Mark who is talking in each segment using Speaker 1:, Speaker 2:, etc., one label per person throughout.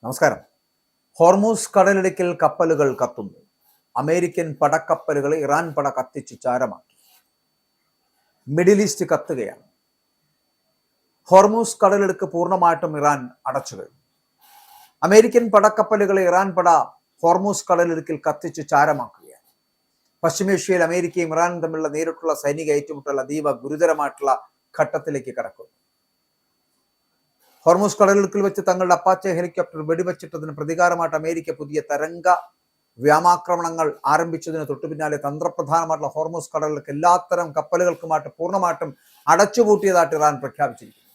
Speaker 1: നമസ്കാരം. ഹോർമൂസ് കടലിടുക്കിൽ കപ്പലുകൾ കത്തുന്നു. അമേരിക്കൻ പടക്കപ്പലുകൾ ഇറാൻ പട കത്തിച്ച് ചാരമാക്കി. മിഡിൽ ഈസ്റ്റ് കത്തുകയാണ്. ഹോർമൂസ് കടലിടുക്ക് പൂർണ്ണമായിട്ടും ഇറാൻ അടച്ചു കഴിഞ്ഞു. അമേരിക്കൻ പടക്കപ്പലുകളെ ഇറാൻ പട ഹോർമൂസ് കടലിടുക്കിൽ കത്തിച്ച് ചാരമാക്കുകയാണ്. പശ്ചിമേഷ്യയിൽ അമേരിക്കയും ഇറാനും തമ്മിലുള്ള നേരിട്ടുള്ള സൈനിക ഏറ്റുമുട്ടൽ അതീവ ഗുരുതരമായിട്ടുള്ള ഘട്ടത്തിലേക്ക് കടക്കുന്നു. ഹോർമൂസ് കടലിടുക്കിൽ വെച്ച് തങ്ങളുടെ അപ്പാച്ചെ ഹെലികോപ്റ്റർ വെടിവെച്ചിട്ടതിന് പ്രതികാരമായിട്ട് അമേരിക്ക പുതിയ തരംഗ വ്യോമാക്രമണങ്ങൾ ആരംഭിച്ചതിന് തൊട്ടു പിന്നാലെ തന്ത്രപ്രധാനമായിട്ടുള്ള ഹോർമൂസ് കടലിടുക്ക് എല്ലാത്തരം കപ്പലുകൾക്കുമായിട്ട് പൂർണ്ണമായിട്ടും അടച്ചുപൂട്ടിയതായിട്ട് ഇറാൻ പ്രഖ്യാപിച്ചിരിക്കുന്നു.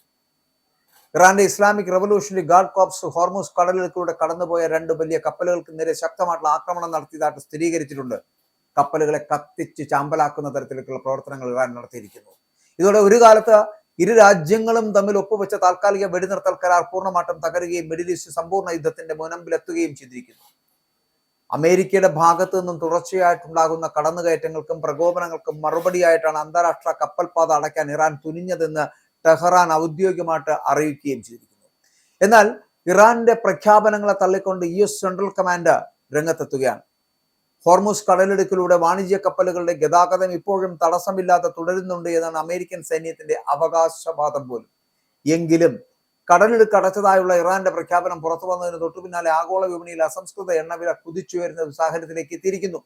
Speaker 1: ഇറാന്റെ Islamic Revolutionary Guard Corps Hormuz കടലിടുക്കിലൂടെ കടന്നുപോയ രണ്ട് വലിയ കപ്പലുകൾക്ക് നേരെ ശക്തമായിട്ടുള്ള ആക്രമണം നടത്തിയതായിട്ട് സ്ഥിരീകരിച്ചിട്ടുണ്ട്. കപ്പലുകളെ കത്തിച്ച് ചാമ്പലാക്കുന്ന തരത്തിലേക്കുള്ള പ്രവർത്തനങ്ങൾ ഇറാൻ നടത്തിയിരിക്കുന്നു. ഇതോടെ ഒരു കാലത്ത് ഇരു രാജ്യങ്ങളും തമ്മിൽ ഒപ്പുവെച്ച താൽക്കാലിക വെടിനിർത്തൽ കരാർ പൂർണ്ണമായിട്ടും തകരുകയും മിഡിൽ ഈസ്റ്റ് സമ്പൂർണ്ണ യുദ്ധത്തിന്റെ മുനമ്പിലെത്തുകയും ചെയ്തിരിക്കുന്നു. അമേരിക്കയുടെ ഭാഗത്തു നിന്നും തുടർച്ചയായിട്ടുണ്ടാകുന്ന കടന്നുകയറ്റങ്ങൾക്കും പ്രകോപനങ്ങൾക്കും മറുപടിയായിട്ടാണ് അന്താരാഷ്ട്ര കപ്പൽപാത അടയ്ക്കാൻ ഇറാൻ തുനിഞ്ഞതെന്ന് ടെഹ്റാൻ ഔദ്യോഗികമായിട്ട് അറിയിക്കുകയും ചെയ്തിരിക്കുന്നു. എന്നാൽ ഇറാന്റെ പ്രഖ്യാപനങ്ങളെ തള്ളിക്കൊണ്ട് US സെൻട്രൽ കമാൻഡ് രംഗത്തെത്തുകയാണ്. ഹോർമൂസ് കടലിടുക്കിലൂടെ വാണിജ്യ കപ്പലുകളുടെ ഗതാഗതം ഇപ്പോഴും തടസ്സമില്ലാതെ തുടരുന്നുണ്ട് എന്നാണ് അമേരിക്കൻ സൈന്യത്തിന്റെ അവകാശവാദം പോലും. എങ്കിലും കടലിടുക്ക് അടച്ചതായുള്ള ഇറാന്റെ പ്രഖ്യാപനം പുറത്തു വന്നതിന് തൊട്ടു പിന്നാലെ ആഗോള വിപണിയിൽ അസംസ്കൃത എണ്ണവില കുതിച്ചുയരുന്ന ഒരു സാഹചര്യത്തിലേക്ക് എത്തിയിരിക്കുന്നു.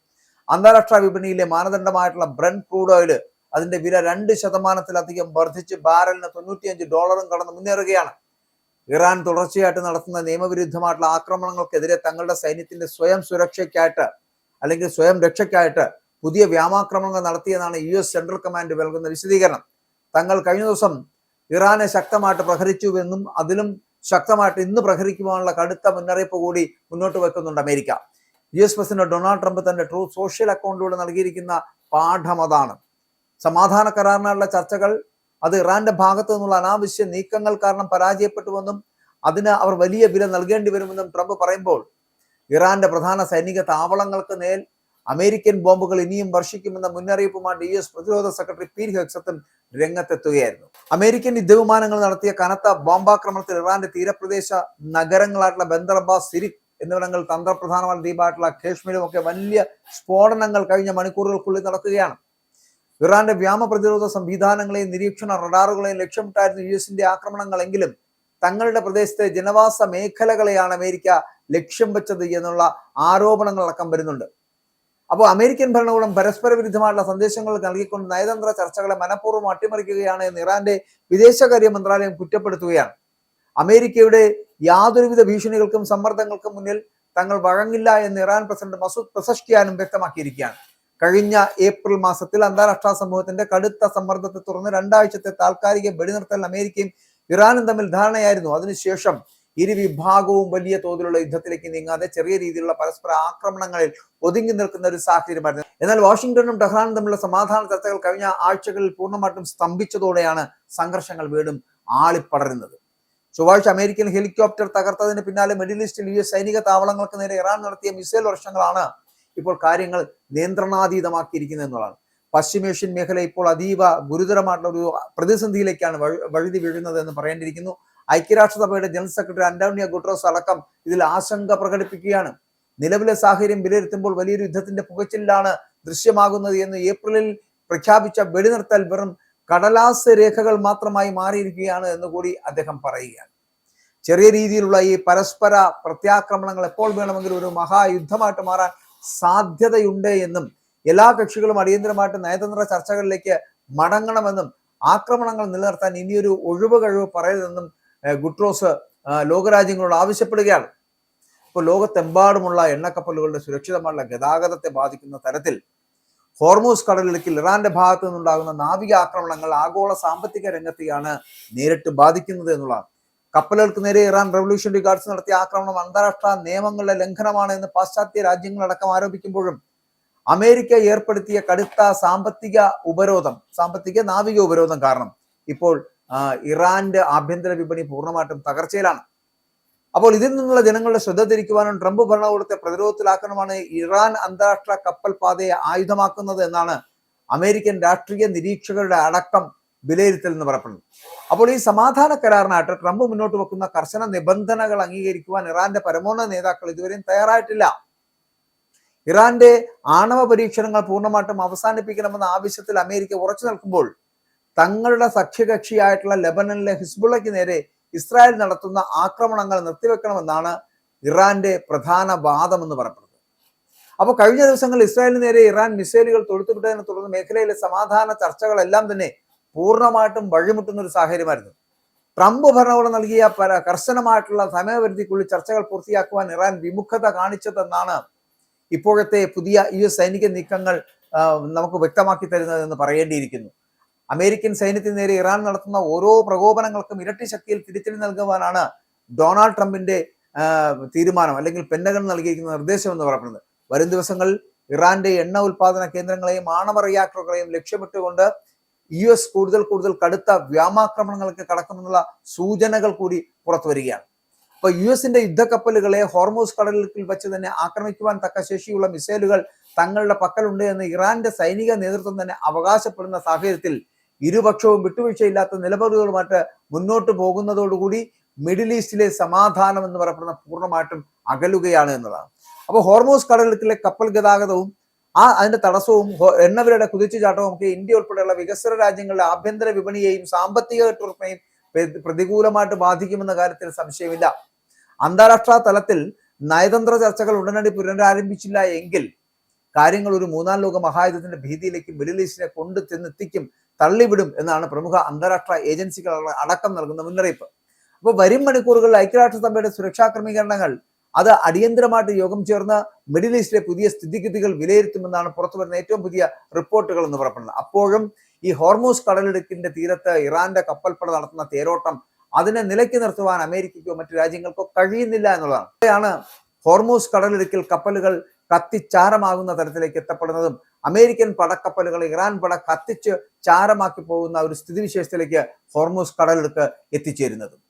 Speaker 1: അന്താരാഷ്ട്ര വിപണിയിലെ മാനദണ്ഡമായിട്ടുള്ള ബ്രന്റ് ക്രൂഡ് ഓയിൽ അതിന്റെ വില 2% വർദ്ധിച്ച് ബാരലിന് $95 കടന്ന് മുന്നേറുകയാണ്. ഇറാൻ തുടർച്ചയായിട്ട് നടത്തുന്ന നിയമവിരുദ്ധമായിട്ടുള്ള ആക്രമണങ്ങൾക്കെതിരെ തങ്ങളുടെ സൈന്യത്തിന്റെ സ്വയം സുരക്ഷയ്ക്കായിട്ട് അല്ലെങ്കിൽ സ്വയം രക്ഷയ്ക്കായിട്ട് പുതിയ വ്യോമാക്രമണങ്ങൾ നടത്തിയെന്നാണ് US സെൻട്രൽ കമാൻഡ് നൽകുന്ന വിശദീകരണം. തങ്ങൾ കഴിഞ്ഞ ദിവസം ഇറാനെ ശക്തമായിട്ട് പ്രഹരിച്ചുവെന്നും അതിലും ശക്തമായിട്ട് ഇന്ന് പ്രഹരിക്കുവാനുള്ള കടുത്ത മുന്നറിയിപ്പ് കൂടി മുന്നോട്ട് വെക്കുന്നുണ്ട് America. US president Donald Trump തന്റെ ട്രൂ സോഷ്യൽ അക്കൗണ്ടിലൂടെ നൽകിയിരിക്കുന്ന പാഠം അതാണ്. സമാധാന കരാറിനുള്ള ചർച്ചകൾ അത് ഇറാന്റെ ഭാഗത്തു നിന്നുള്ള അനാവശ്യ നീക്കങ്ങൾ കാരണം പരാജയപ്പെട്ടുവെന്നും അതിന് അവർ വലിയ വില നൽകേണ്ടി വരുമെന്നും ട്രംപ് പറയുമ്പോൾ ഇറാന്റെ പ്രധാന സൈനിക താവളങ്ങൾക്ക് മേൽ അമേരിക്കൻ ബോംബുകൾ ഇനിയും വർഷിക്കുമെന്ന മുന്നറിയിപ്പുമായിട്ട് US പ്രതിരോധ സെക്രട്ടറി പീറ്റ് ഹെഗ്സത്തും രംഗത്തെത്തുകയായിരുന്നു. അമേരിക്കൻ യുദ്ധവിമാനങ്ങൾ നടത്തിയ കനത്ത ബോംബാക്രമണത്തിൽ ഇറാന്റെ തീരപ്രദേശ നഗരങ്ങളായിട്ടുള്ള ബന്ദർ അബ്ബാസ്, സിരിക് എന്നിവിടങ്ങൾ തന്ത്രപ്രധാനമായ ദ്വീപായിട്ടുള്ള കാശ്മീരും ഒക്കെ വലിയ സ്ഫോടനങ്ങൾ കഴിഞ്ഞ മണിക്കൂറുകൾക്കുള്ളിൽ നടക്കുകയാണ്. ഇറാന്റെ വ്യോമ പ്രതിരോധ സംവിധാനങ്ങളെയും നിരീക്ഷണ റഡാറുകളെയും ലക്ഷ്യമിട്ടായിരുന്നു US ആക്രമണങ്ങളെങ്കിലും തങ്ങളുടെ പ്രദേശത്തെ ജനവാസ മേഖലകളെയാണ് അമേരിക്ക ലക്ഷ്യം വെച്ചത് എന്നുള്ള ആരോപണങ്ങളടക്കം വരുന്നുണ്ട്. അപ്പോൾ അമേരിക്കൻ ഭരണകൂടം പരസ്പര വിരുദ്ധമായിട്ടുള്ള സന്ദേശങ്ങൾ നൽകിക്കൊണ്ട് നയതന്ത്ര ചർച്ചകളെ മനഃപൂർവ്വം അട്ടിമറിക്കുകയാണ് എന്ന് ഇറാന്റെ വിദേശകാര്യ മന്ത്രാലയം കുറ്റപ്പെടുത്തുകയാണ്. അമേരിക്കയുടെ യാതൊരുവിധ ഭീഷണികൾക്കും സമ്മർദ്ദങ്ങൾക്കും മുന്നിൽ തങ്ങൾ വഴങ്ങില്ല എന്ന് ഇറാൻ പ്രസിഡന്റ് മസൂദ് പെസഷ്കിയാനും വ്യക്തമാക്കിയിരിക്കുകയാണ്. കഴിഞ്ഞ ഏപ്രിൽ മാസത്തിൽ അന്താരാഷ്ട്ര സമൂഹത്തിന്റെ കടുത്ത സമ്മർദ്ദത്തെ തുടർന്ന് 2 ആഴ്ചത്തെ താൽക്കാലിക വെടിനിർത്തൽ അമേരിക്കയും ഇറാനും തമ്മിൽ ധാരണയായിരുന്നു. അതിനുശേഷം ഇരു വിഭാഗവും വലിയ തോതിലുള്ള യുദ്ധത്തിലേക്ക് നീങ്ങാതെ ചെറിയ രീതിയിലുള്ള പരസ്പര ആക്രമണങ്ങളിൽ ഒതുങ്ങി നിൽക്കുന്ന ഒരു സാഹചര്യമായിരുന്നു. എന്നാൽ വാഷിംഗ്ടണും ടെഹ്റാനും തമ്മിലുള്ള സമാധാന ചർച്ചകൾ കഴിഞ്ഞ ആഴ്ചകളിൽ പൂർണ്ണമായിട്ടും സ്തംഭിച്ചതോടെയാണ് സംഘർഷങ്ങൾ വീണ്ടും ആളിപ്പടരുന്നത്. ചൊവ്വാഴ്ച അമേരിക്കൻ ഹെലികോപ്റ്റർ തകർത്തതിന് പിന്നാലെ മിഡിൽ ഈസ്റ്റിൽ US സൈനിക താവളങ്ങൾക്ക് നേരെ ഇറാൻ നടത്തിയ മിസൈൽ വർഷങ്ങളാണ് ഇപ്പോൾ കാര്യങ്ങൾ നിയന്ത്രണാതീതമാക്കിയിരിക്കുന്നത് എന്നുള്ളതാണ്. പശ്ചിമേഷ്യൻ മേഖല ഇപ്പോൾ അതീവ ഗുരുതരമായിട്ടുള്ള ഒരു പ്രതിസന്ധിയിലേക്കാണ് വഴുതി വീഴുന്നത് എന്ന് പറയേണ്ടിയിരിക്കുന്നു. ഐക്യരാഷ്ട്രസഭയുടെ ജനറൽ സെക്രട്ടറി അന്റോണിയോ ഗുട്ടറസ് അടക്കം ഇതിൽ ആശങ്ക പ്രകടിപ്പിക്കുകയാണ്. നിലവിലെ സാഹചര്യം വിലയിരുത്തുമ്പോൾ വലിയൊരു യുദ്ധത്തിന്റെ പുകച്ചിലാണ് ദൃശ്യമാകുന്നത് എന്ന് ഏപ്രിലിൽ പ്രഖ്യാപിച്ച വെടിനിർത്തൽ വെറും കടലാസ് രേഖകൾ മാത്രമായി മാറിയിരിക്കുകയാണ് എന്ന് കൂടി അദ്ദേഹം പറയുകയാണ്. ചെറിയ രീതിയിലുള്ള ഈ പരസ്പര പ്രത്യാക്രമണങ്ങൾ എപ്പോൾ വേണമെങ്കിലും ഒരു മഹായുദ്ധമായിട്ട് മാറാൻ സാധ്യതയുണ്ട് എന്നും എല്ലാ കക്ഷികളും അടിയന്തരമായിട്ട് നയതന്ത്ര ചർച്ചകളിലേക്ക് മടങ്ങണമെന്നും ആക്രമണങ്ങൾ നിലനിർത്താൻ ഇനിയൊരു ഒഴിവ് കഴിവ് പറയരുതെന്നും ഗുട്രോസ് ലോകരാജ്യങ്ങളോട് ആവശ്യപ്പെടുകയാണ്. ഇപ്പോൾ ലോകത്തെമ്പാടുമുള്ള എണ്ണക്കപ്പലുകളുടെ സുരക്ഷിതമായുള്ള ഗതാഗതത്തെ ബാധിക്കുന്ന തരത്തിൽ ഹോർമൂസ് കടലിടുക്കിൽ ഇറാന്റെ ഭാഗത്തു നിന്നുണ്ടാകുന്ന നാവിക ആക്രമണങ്ങൾ ആഗോള സാമ്പത്തിക രംഗത്തെയാണ് നേരിട്ട് ബാധിക്കുന്നത് എന്നുള്ളതാണ്. കപ്പലുകൾക്ക് നേരെ ഇറാൻ റവല്യൂഷണറി ഗാർഡ്സ് നടത്തിയ ആക്രമണം അന്താരാഷ്ട്ര നിയമങ്ങളുടെ ലംഘനമാണ് എന്ന് പാശ്ചാത്യ രാജ്യങ്ങളടക്കം ആരോപിക്കുമ്പോഴും അമേരിക്ക ഏർപ്പെടുത്തിയ കടുത്ത സാമ്പത്തിക നാവിക ഉപരോധം കാരണം ഇപ്പോൾ ഇറാന്റെ ആഭ്യന്തര വിപണി പൂർണ്ണമായിട്ടും തകർച്ചയിലാണ്. അപ്പോൾ ഇതിൽ നിന്നുള്ള ജനങ്ങളുടെ ശ്രദ്ധ തിരിക്കുവാനും ട്രംപ് ഭരണകൂടത്തെ പ്രതിരോധത്തിലാക്കാനുമാണ് ഇറാൻ അന്താരാഷ്ട്ര കപ്പൽ പാതയെ ആയുധമാക്കുന്നത് എന്നാണ് അമേരിക്കൻ രാഷ്ട്രീയ നിരീക്ഷകരുടെ അടക്കം വിലയിരുത്തൽ എന്ന് പറയപ്പെടുന്നു. അപ്പോൾ ഈ സമാധാന കരാറിനായിട്ട് ട്രംപ് മുന്നോട്ട് വെക്കുന്ന കർശന നിബന്ധനകൾ അംഗീകരിക്കുവാൻ ഇറാന്റെ പരമോന്നത നേതാക്കൾ ഇതുവരെയും തയ്യാറായിട്ടില്ല. ഇറാന്റെ ആണവ പരീക്ഷണങ്ങൾ പൂർണ്ണമായിട്ടും അവസാനിപ്പിക്കണമെന്ന ആവശ്യത്തിൽ അമേരിക്ക ഉറച്ചു നിൽക്കുമ്പോൾ തങ്ങളുടെ സഖ്യകക്ഷിയായിട്ടുള്ള ലെബനനിലെ ഹിസ്ബുള്ളയ്ക്ക് നേരെ ഇസ്രായേൽ നടത്തുന്ന ആക്രമണങ്ങൾ നിർത്തിവെക്കണമെന്നാണ് ഇറാന്റെ പ്രധാന വാദമെന്ന് പറയപ്പെടുന്നത്. അപ്പോൾ കഴിഞ്ഞ ദിവസങ്ങളിൽ ഇസ്രായേലിന് നേരെ ഇറാൻ മിസൈലുകൾ തൊടുത്തുവിട്ടതിനെ തുടർന്ന് മേഖലയിലെ സമാധാന ചർച്ചകളെല്ലാം തന്നെ പൂർണ്ണമായിട്ടും വഴിമുട്ടുന്ന ഒരു സാഹചര്യമായിരുന്നു. ട്രംപ് ഭരണകൂടം നൽകിയ കർശനമായിട്ടുള്ള സമയപരിധിക്കുള്ളിൽ ചർച്ചകൾ പൂർത്തിയാക്കുവാൻ ഇറാൻ വിമുഖത കാണിച്ചതെന്നാണ് ഇപ്പോഴത്തെ പുതിയ US സൈനിക നീക്കങ്ങൾ നമുക്ക് വ്യക്തമാക്കി തരുന്നതെന്ന് പറയേണ്ടിയിരിക്കുന്നു. അമേരിക്കൻ സൈന്യത്തിന് നേരെ ഇറാൻ നടത്തുന്ന ഓരോ പ്രകോപനങ്ങൾക്കും ഇരട്ടി ശക്തിയിൽ തിരിച്ചടി നൽകുവാനാണ് ഡൊണാൾഡ് ട്രംപിന്റെ തീരുമാനം, അല്ലെങ്കിൽ പെന്റഗൺ നൽകിയിരിക്കുന്ന നിർദ്ദേശം എന്ന് പറയുന്നത്. വരും ദിവസങ്ങളിൽ ഇറാന്റെ എണ്ണ ഉൽപാദന കേന്ദ്രങ്ങളെയും ആണവ റിയാക്ടറുകളെയും ലക്ഷ്യമിട്ടുകൊണ്ട് US കൂടുതൽ കടുത്ത വ്യോമാക്രമണങ്ങൾക്ക് കടക്കുമെന്നുള്ള സൂചനകൾ കൂടി പുറത്തു വരികയാണ്. അപ്പൊ US-ന്റെ യുദ്ധക്കപ്പലുകളെ ഹോർമൂസ് കടലിൽ വെച്ച് തന്നെ ആക്രമിക്കുവാൻ തക്ക ശേഷിയുള്ള മിസൈലുകൾ തങ്ങളുടെ പക്കലുണ്ട് എന്ന് ഇറാന്റെ സൈനിക നേതൃത്വം തന്നെ അവകാശപ്പെടുന്ന സാഹചര്യത്തിൽ ഇരുപക്ഷവും വിട്ടുവീഴ്ചയില്ലാത്ത നിലപാടുകളുമായിട്ട് മുന്നോട്ട് പോകുന്നതോടുകൂടി മിഡിൽ ഈസ്റ്റിലെ സമാധാനം എന്ന് പറയപ്പെടുന്ന പൂർണ്ണമായിട്ടും അകലുകയാണ് എന്നതാണ്. അപ്പോൾ ഹോർമൂസ് കടലിലെ കപ്പൽ ഗതാഗതവും അതിന്റെ തടസ്സവും എണ്ണവിലയുടെ കുതിച്ചുചാട്ടവും ഒക്കെ ഇന്ത്യ ഉൾപ്പെടെയുള്ള വികസ്വര രാജ്യങ്ങളുടെ ആഭ്യന്തര വിപണിയെയും സാമ്പത്തിക നെറ്റ്വർക്കിനെയും പ്രതികൂലമായിട്ട് ബാധിക്കുമെന്ന കാര്യത്തിൽ സംശയമില്ല. അന്താരാഷ്ട്ര തലത്തിൽ നയതന്ത്ര ചർച്ചകൾ ഉടനടി പുനരാരംഭിച്ചില്ല എങ്കിൽ കാര്യങ്ങൾ ഒരു മൂന്നാം ലോക മഹായുദ്ധത്തിന്റെ ഭീതിയിലേക്ക് മിഡിൽ ഈസ്റ്റിനെ കൊണ്ട് ചെന്നെത്തിക്കും, തള്ളിവിടും എന്നാണ് പ്രമുഖ അന്താരാഷ്ട്ര ഏജൻസികൾ അടക്കം നൽകുന്ന മുന്നറിയിപ്പ്. അപ്പോൾ വരും മണിക്കൂറുകളിൽ ഐക്യരാഷ്ട്രസഭയുടെ സുരക്ഷാ ക്രമീകരണങ്ങൾ അത് അടിയന്തരമായിട്ട് യോഗം ചേർന്ന് മിഡിൽ ഈസ്റ്റിലെ പുതിയ സ്ഥിതിഗതികൾ വിലയിരുത്തുമെന്നാണ് പുറത്തു വരുന്ന ഏറ്റവും പുതിയ റിപ്പോർട്ടുകൾ എന്ന് പറയപ്പെടുന്നത്. അപ്പോഴും ഈ ഹോർമൂസ് കടലിടുക്കിന്റെ തീരത്ത് ഇറാന്റെ കപ്പൽപ്പട നടത്തുന്ന തേരോട്ടം അതിനെ നിലയ്ക്ക് നിർത്തുവാൻ അമേരിക്കയ്ക്കോ മറ്റു രാജ്യങ്ങൾക്കോ കഴിയുന്നില്ല എന്നുള്ളതാണ്. അവിടെയാണ് ഹോർമൂസ് കടലിടുക്കിൽ കപ്പലുകൾ കത്തിച്ചാരമാകുന്ന തരത്തിലേക്ക് എത്തപ്പെടുന്നതും അമേരിക്കൻ പടക്കപ്പലുകൾ ഇറാൻ പട കത്തിച്ച് ചാരമാക്കി പോകുന്ന ഒരു സ്ഥിതിവിശേഷത്തിലേക്ക് ഹോർമൂസ് കടലിടുക്ക് എത്തിച്ചേരുന്നതും.